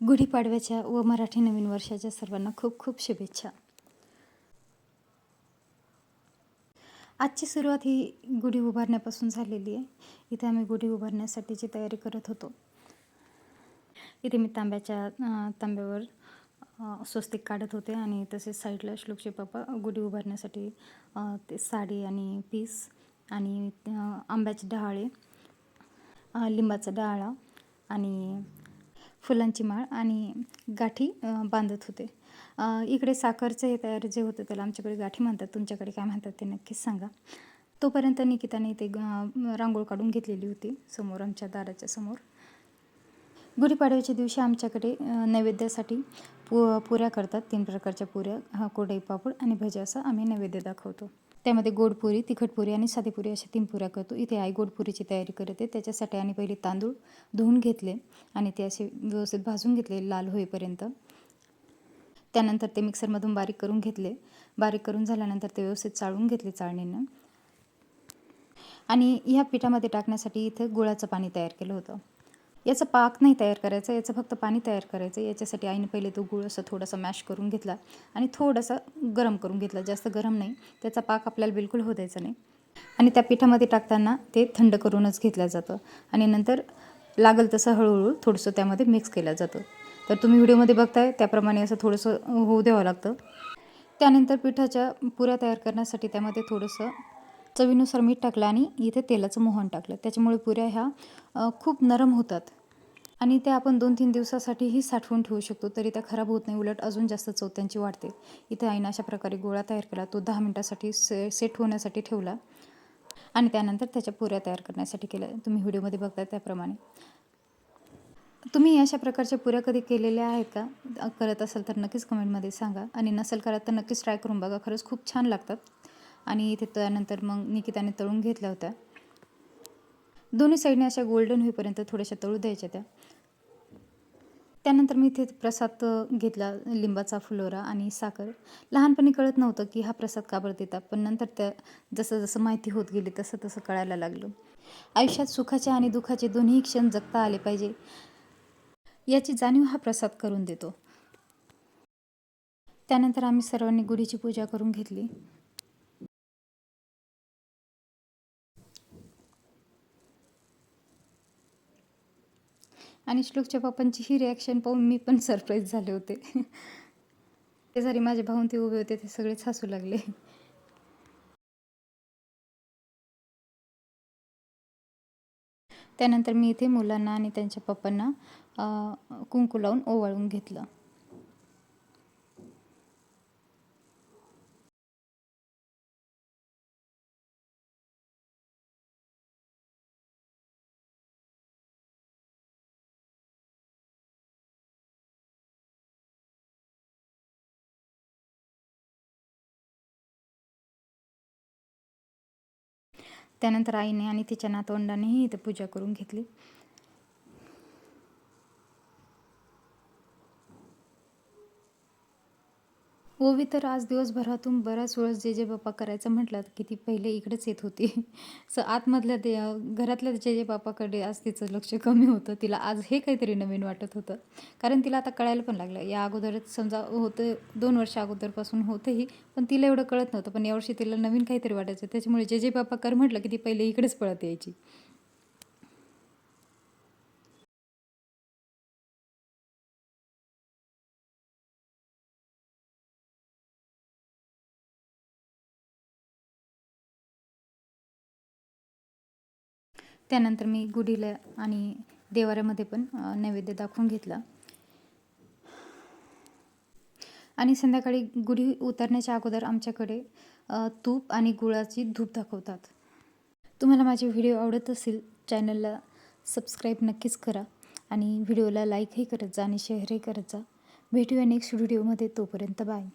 गुढीपाडव्याच्या व मराठी नवीन वर्षाच्या सर्वांना खूप खूप शुभेच्छा. आजची सुरुवात ही गुढी उभारण्यापासून झालेली आहे. इथे आम्ही गुढी उभारण्यासाठीची तयारी करत होतो. इथे मी तांब्यावर स्वस्तिक काढत होते आणि तसेच साईडला श्लोकचे पप्पा गुढी उभारण्यासाठी ते साडी आणि पीस आणि आंब्याचे डहाळे, लिंबाचा डहाळा आणि फुलांची माळ आणि गाठी बांधत होते. इकडे साखरचं हे तयार जे होतं त्याला आमच्याकडे गाठी म्हणतात, तुमच्याकडे काय म्हणतात ते नक्कीच सांगा. तोपर्यंत निकिताने इथे रांगोळ काढून घेतलेली होती समोर, आमच्या दाराच्या समोर. गुढीपाडव्याच्या दिवशी आमच्याकडे नैवेद्यासाठी पुऱ्या करतात. 3 प्रकारच्या पुऱ्या, कोरडई पापड आणि भजी असं आम्ही नैवेद्य दाखवतो. त्यामध्ये गोड पुरी, तिखट पुरी आणि साधी पुरी अशा 3 पुऱ्या करतो. इथे आई गोड पुरीची तयारी करते. त्याच्यासाठी आणि पहिले तांदूळ धुवून घेतले आणि ते असे व्यवस्थित भाजून घेतले लाल होईपर्यंत. त्यानंतर ते मिक्सरमधून बारीक करून घेतले. बारीक करून झाल्यानंतर ते व्यवस्थित चाळून घेतले चाळणीनं. आणि ह्या पिठामध्ये टाकण्यासाठी इथं गुळाचं पाणी तयार केलं होतं. याचा पाक नाही तयार करायचा, याचं फक्त पाणी तयार करायचं. याच्यासाठी आईने पहिले तो गूळ असं थोडासा मॅश करून घेतला आणि थोडासा गरम करून घेतला, जास्त गरम नाही. त्याचा पाक आपल्याला बिलकुल होऊ द्यायचा नाही. आणि त्या पिठामध्ये टाकताना ते थंड करूनच घेतलं जातं आणि नंतर लागल तसं हळूहळू थोडंसं त्यामध्ये मिक्स केलं जातं. तर तुम्ही व्हिडिओमध्ये बघताय त्याप्रमाणे असं थोडंसं होऊ द्यावं लागतं. त्यानंतर पिठाच्या पुऱ्या तयार करण्यासाठी त्यामध्ये थोडंसं चवीनुसार मीठ टाकलं आणि इथे तेलाचं मोहन टाकलं. त्याच्यामुळे पुऱ्या ह्या खूप नरम होतात आणि त्या आपण 2-3 दिवसासाठीही साठवून ठेवू शकतो, तरी त्या खराब होत नाही, उलट अजून जास्त चव त्यांची वाढते. इथे आईनं अशा प्रकारे गोळा तयार केला, तो 10 मिनिटासाठी सेट होण्यासाठी ठेवला आणि त्यानंतर त्याच्या पुऱ्या तयार करण्यासाठी केल्या. तुम्ही व्हिडिओमध्ये बघताय त्याप्रमाणे. तुम्ही अशा प्रकारच्या पुऱ्या कधी केलेल्या आहेत का? करत असाल तर नक्कीच कमेंटमध्ये सांगा आणि नसेल करत तर नक्कीच ट्राय करून बघा, खरंच खूप छान लागतात. आणि इथे त्यानंतर मग निकिताने तळून घेतल्या होत्या. दोन्ही साईडने अशा गोल्डन होईपर्यंत थोड्याशा तळू द्यायच्या त्या. त्यानंतर मी इथे प्रसाद घेतला, लिंबाचा फुलोरा आणि साखर. लहानपणी कळत नव्हतं की हा प्रसाद का बरं देतात, पण नंतर त्या जसं जसं माहिती होत गेली तसं तसं कळायला लागलं. आयुष्यात सुखाचे आणि दुःखाचे दोन्ही क्षण जगता आले पाहिजे, याची जाणीव हा प्रसाद करून देतो. त्यानंतर आम्ही सर्वांनी गुढीची पूजा करून घेतली. आणि श्लोकच्या पप्पांची ही रिॲक्शन पाहून मी पण सरप्राईज झाले होते. ते जरी माझे भाऊन ते उभे होते, ते सगळेच हसू लागले. त्यानंतर मी इथे मुलांना आणि त्यांच्या पप्पांना कुंकू लावून ओवाळून घेतलं. त्यानंतर आईने आणि तिच्या नातवंडानेही इथे पूजा करून घेतली. ओवी तर आज दिवसभरातून बऱ्याच वेळेस जे जे बाप्पा करायचं म्हटलं की ती पहिले इकडेच येत होती. आतमधल्या घरातल्या जे जे बाप्पाकडे आज तिचं लक्ष कमी होतं. तिला आज हे काहीतरी नवीन वाटत होतं, कारण तिला आता कळायला पण लागलं. या अगोदरच समजा होतं, 2 वर्ष अगोदरपासून होतंही, पण तिला एवढं कळत नव्हतं. पण यावर्षी तिला नवीन काहीतरी वाटायचं, त्याच्यामुळे जे जे बाप्पा कर म्हटलं की ती पहिले इकडेच पळत यायची. त्यानंतर मी गुढीला आणि देवाऱ्यामध्ये पण नैवेद्य दाखवून घेतला. आणि संध्याकाळी गुढी उतरण्याच्या अगोदर आमच्याकडे तूप आणि गुळाची धूप दाखवतात. तुम्हाला माझे व्हिडिओ आवडत असेल, चॅनलला सबस्क्राईब नक्कीच करा आणि व्हिडिओला लाईकही करत जा आणि शेअरही करत जा. भेटूया नेक्स्ट व्हिडिओमध्ये. तोपर्यंत बाय.